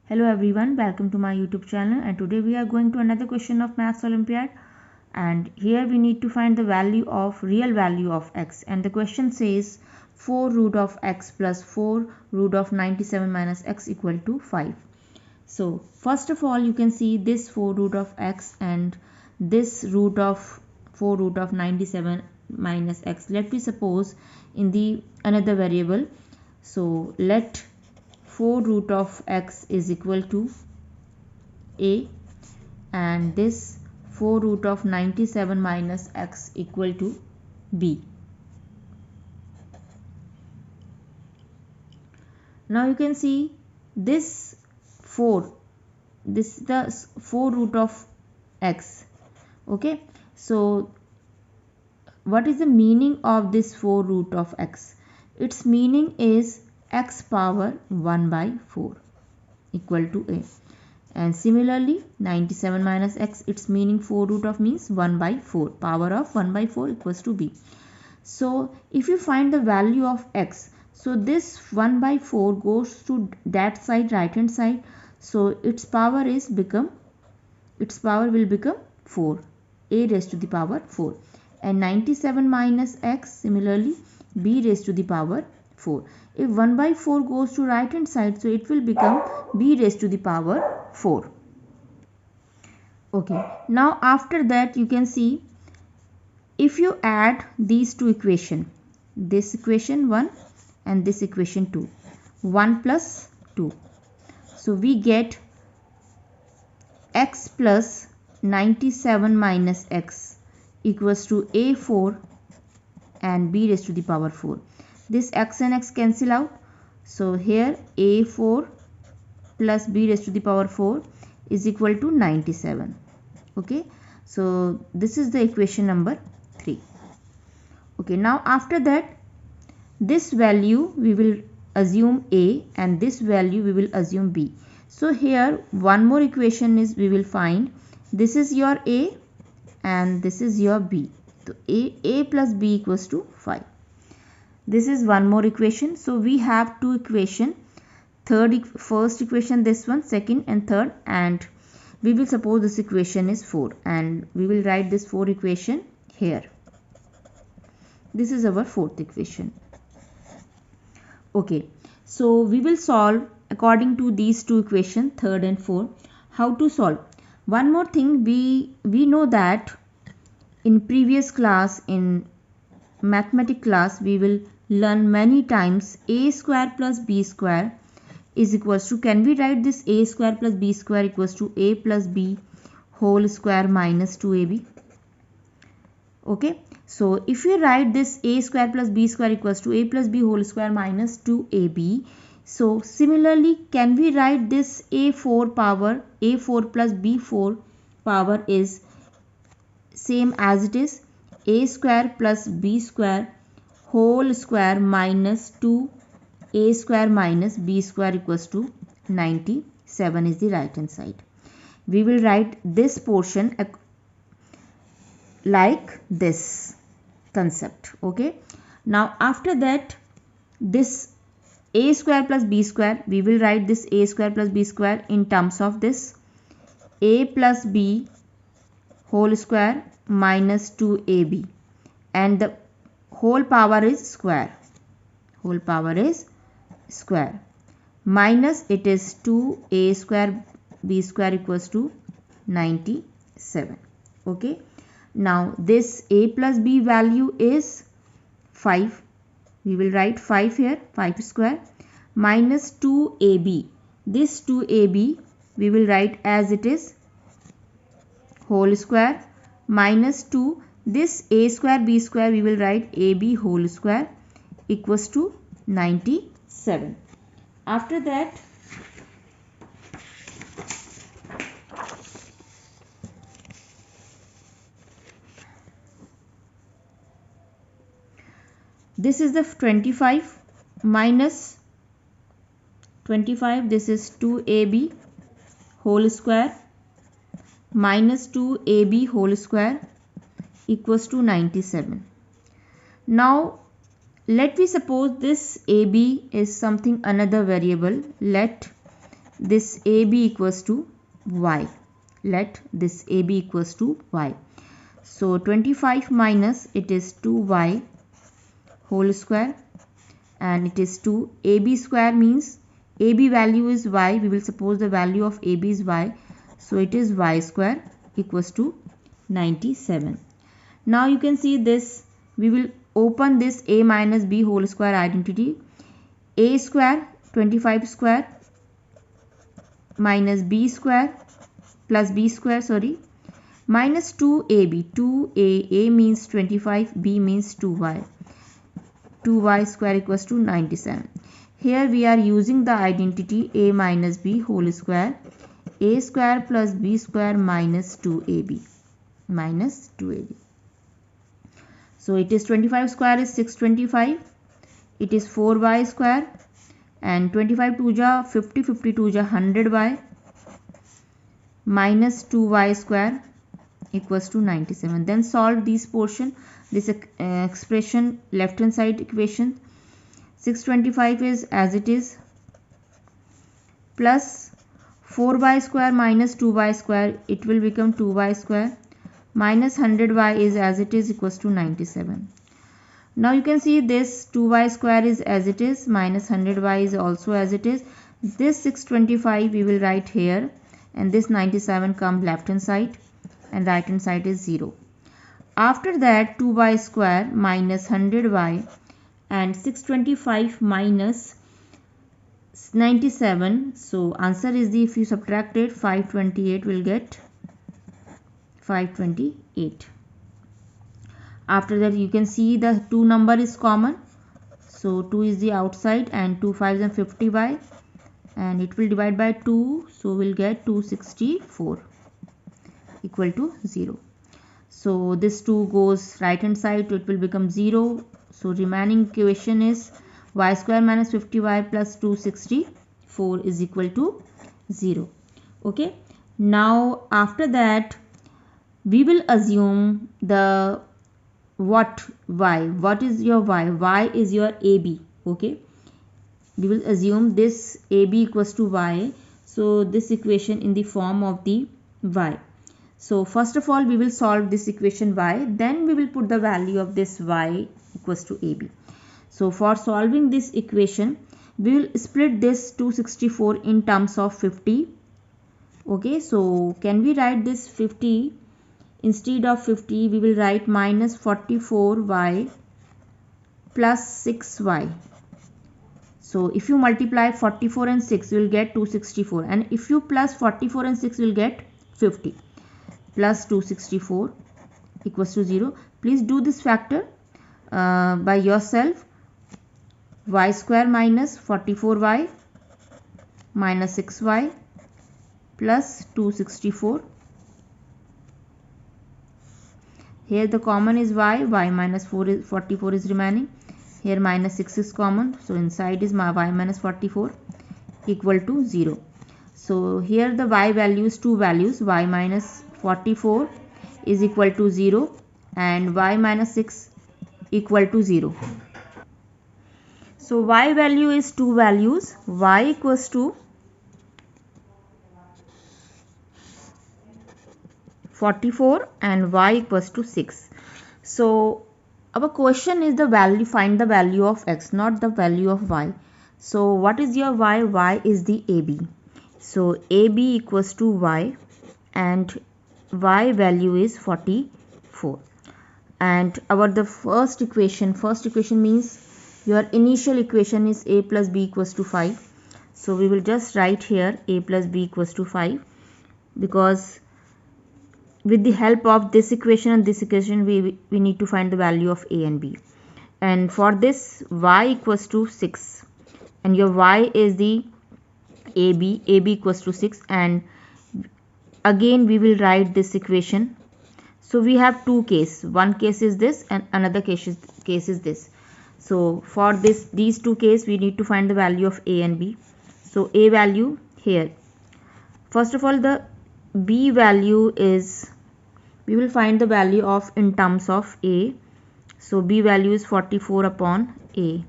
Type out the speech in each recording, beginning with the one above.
Hello everyone, welcome to my YouTube channel, and today we are going to another question of Maths Olympiad, and here we need to find the real value of x, and the question says 4 root of x plus 4 root of 97 minus x equal to 5. So first of all, you can see this 4 root of x and this root of 4 root of 97 minus x. Let me suppose in the another variable. So let 4 root of x is equal to a and this 4 root of 97 minus x equal to b. Now you can see this is the 4 root of x. Okay, so what is the meaning of this 4 root of x? Its meaning is x power 1 by 4 equal to a, and similarly 97 minus x, its meaning 4 root of means 1 by 4, power of 1 by 4 equals to b. So if you find the value of x, so this 1 by 4 goes to that side, right hand side, so its power will become 4, a raised to the power 4, and 97 minus x similarly b raised to the power 4. If 1 by 4 goes to right hand side, so it will become b raised to the power 4. Okay, now after that you can see if you add these two equations, this equation 1 and this equation 2, 1 plus 2, so we get x plus 97 minus x equals to a4 and b raised to the power 4. This x and x cancel out, so here a4 plus b raised to the power 4 is equal to 97. Okay, so this is the equation number 3. Okay, now after that this value we will assume a and this value we will assume b. So here one more equation is we will find, this is your a and this is your b. So a plus b equals to 5. This is one more equation. So we have two equation, first equation this one, second and third, and we will suppose this equation is 4 and we will write this 4 equation here. This is our fourth equation. Okay, so we will solve according to these two equations, third and fourth. How to solve? One more thing, we know that in previous class, in mathematics class, we will learn many times a square plus b square is equals to, can we write this a square plus b square equals to a plus b whole square minus 2ab? Okay, so if you write this a square plus b square equals to a plus b whole square minus 2ab, so similarly can we write this a4 power, a4 plus b4 power is same as it is a square plus b square whole square minus 2a square minus b square equals to 97 is the right hand side. We will write this portion like this concept. Okay, now after that this a square plus b square, we will write this a square plus b square in terms of this a plus b whole square minus 2ab, and the whole power is square, minus it is 2a square b square equals to 97. Okay, now this a plus b value is 5, we will write 5 here, 5 square, minus 2ab, this 2ab we will write as it is whole square, minus 2, this a square b square we will write ab whole square equals to 97. After that this is the 25 minus 25, this is 2ab whole square minus 2ab whole square equals to 97. Now let me suppose this ab is something another variable. Let this AB equals to y. Let this AB equals to y. So 25 minus, it is 2y whole square, and it is 2. AB square means AB value is y. We will suppose the value of AB is y. So it is y square equals to 97. Now you can see this. We will open this a minus b whole square identity. A square 25 square minus b square plus b square minus 2ab. 2a means 25, b means 2y. 2y square equals to 97. Here we are using the identity a minus b whole square. A square plus b square minus 2ab. Minus 2ab. So it is 25 square is 625. It is 4y square. And 25 2 ja 50, 52 ja 100y. Minus 2y square equals to 97. Then solve this portion, this expression, left hand side equation. 625 is as it is, plus 4y square minus 2y square, it will become 2y square, minus 100y is as it is, equals to 97. Now you can see this 2y square is as it is, minus 100y is also as it is. This 625 we will write here, and this 97 comes left hand side, and right hand side is 0. After that 2y square minus 100y and 625 minus 97. So answer is the, if you subtract it, 528 will get 528. After that you can see the 2 number is common. So 2 is the outside, and 2 5s and 50y, and it will divide by 2. So we'll get 264 equal to 0. So this 2 goes right hand side, so it will become 0. So remaining equation is y square minus 50y plus 264 is equal to 0. Okay. Now after that we will assume the what y. What is your y? Y is your AB. Okay. We will assume this AB equals to y. So this equation in the form of the y. So first of all we will solve this equation y, then we will put the value of this y equals to AB. So for solving this equation we will split this 264 in terms of 50. Okay, so can we write this 50? Instead of 50 we will write minus 44y plus 6y. So if you multiply 44 and 6 you will get 264, and if you plus 44 and 6 you will get 50. Plus 264 equals to 0. Please do this factor by yourself. Y square minus 44y minus 6y plus 264. Here the common is y minus 44 is remaining. Here minus 6 is common. So inside is my y minus 44 equal to 0. So here the y value is two values. Y minus 44 is equal to 0 and y minus 6 equal to 0. So y value is two values. Y equals to 44 and y equals to 6. So our question is the value, find the value of x, not the value of y. So what is your y? Y is the AB. So AB equals to y, and y value is 44. And our the first equation means your initial equation is a plus b equals to 5. So we will just write here a plus b equals to 5, because with the help of this equation and this equation we need to find the value of a and b. And for this y equals to 6, and your y is the AB equals to 6, and again we will write this equation. So we have two cases. One case is this and another case is this. So for these two cases we need to find the value of a and b. So a value here. First of all the b value is, we will find the value of in terms of a. So b value is 44 upon a.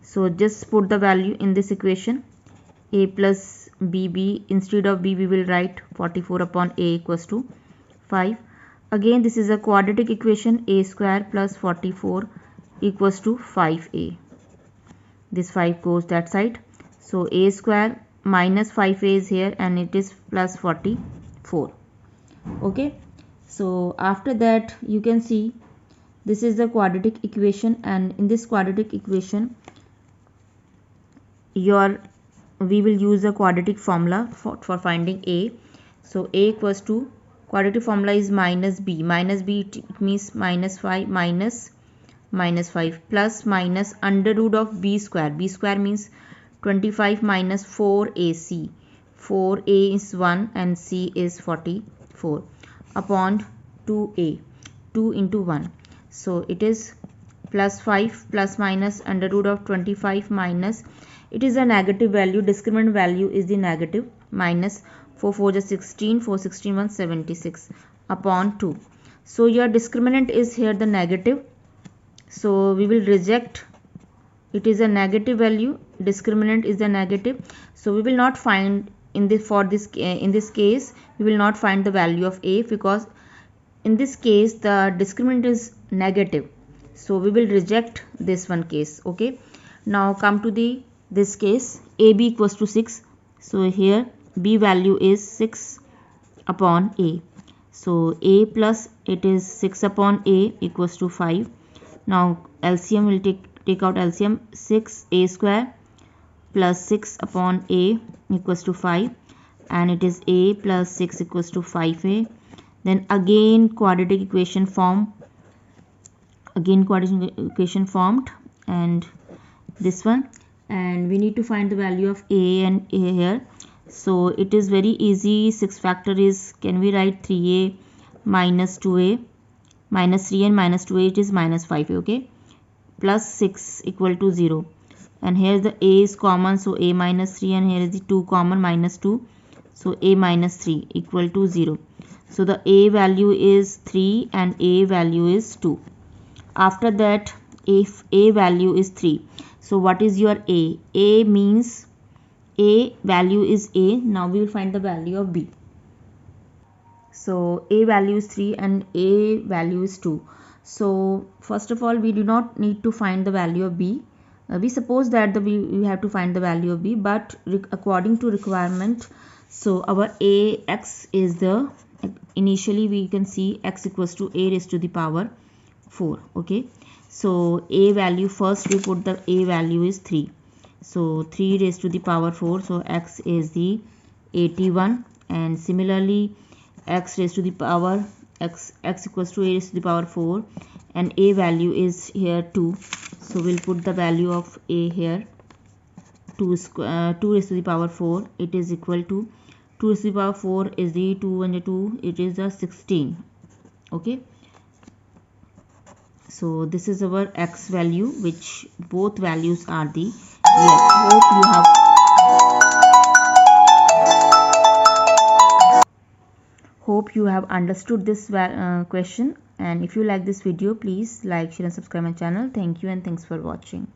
So just put the value in this equation. A plus b, instead of b we will write 44 upon a equals to 5. Again this is a quadratic equation, a square plus 44 equals to 5a. This 5 goes that side, so a square minus 5a is here and it is plus 44. Okay, so after that you can see this is the quadratic equation, and in this quadratic equation we will use a quadratic formula for finding a. So a equals to, quadratic formula is minus b, it means minus 5 minus 5 plus minus under root of b square means 25 minus 4ac, 4a is 1 and c is 44 upon 2a, 2 into 1. So it is plus 5 plus minus under root of 25 minus, it is a negative value, discriminant value is the negative, minus 4 4 is 16, 4 16 1 76 upon 2. So your discriminant is here the negative, so we will reject, it is a negative value, discriminant is the negative, so we will not find in this case we will not find the value of a, because in this case the discriminant is negative, so we will reject this one case. Okay, now come to this case, ab equals to 6, so here b value is 6 upon a, so a plus it is 6 upon a equals to 5. Now LCM will take out LCM, 6a square plus 6 upon a equals to 5, and it is a plus 6 equals to 5a. Then again quadratic equation formed, and this one, and we need to find the value of a and a here. So it is very easy, 6 factor is, can we write 3a minus 2a, minus 3 and minus 2a, it is minus 5a. Okay, plus 6 equal to 0, and here the a is common, so a minus 3, and here is the 2 common, minus 2, so a minus 3 equal to 0. So the a value is 3 and a value is 2. After that, if a value is 3, so what is your a? A means a value is a. Now we will find the value of b. So a value is 3 and a value is 2. So first of all we do not need to find the value of b. We suppose that we have to find the value of b, but according to requirement, so our a x is the, initially we can see x equals to a raised to the power 4. Okay, so a value, first we put the a value is 3, so 3 raised to the power 4, so x is the 81, and similarly x raised to the power x equals to a raised to the power 4, and a value is here 2, so we'll put the value of a here, 2 raised to the power 4, it is equal to 2 raised to the power 4 is the 2 and the 2, it is the 16. Okay, so this is our x value, which both values are the real. Hope you have understood this question, and if you like this video, please like, share and subscribe my channel. Thank you and thanks for watching.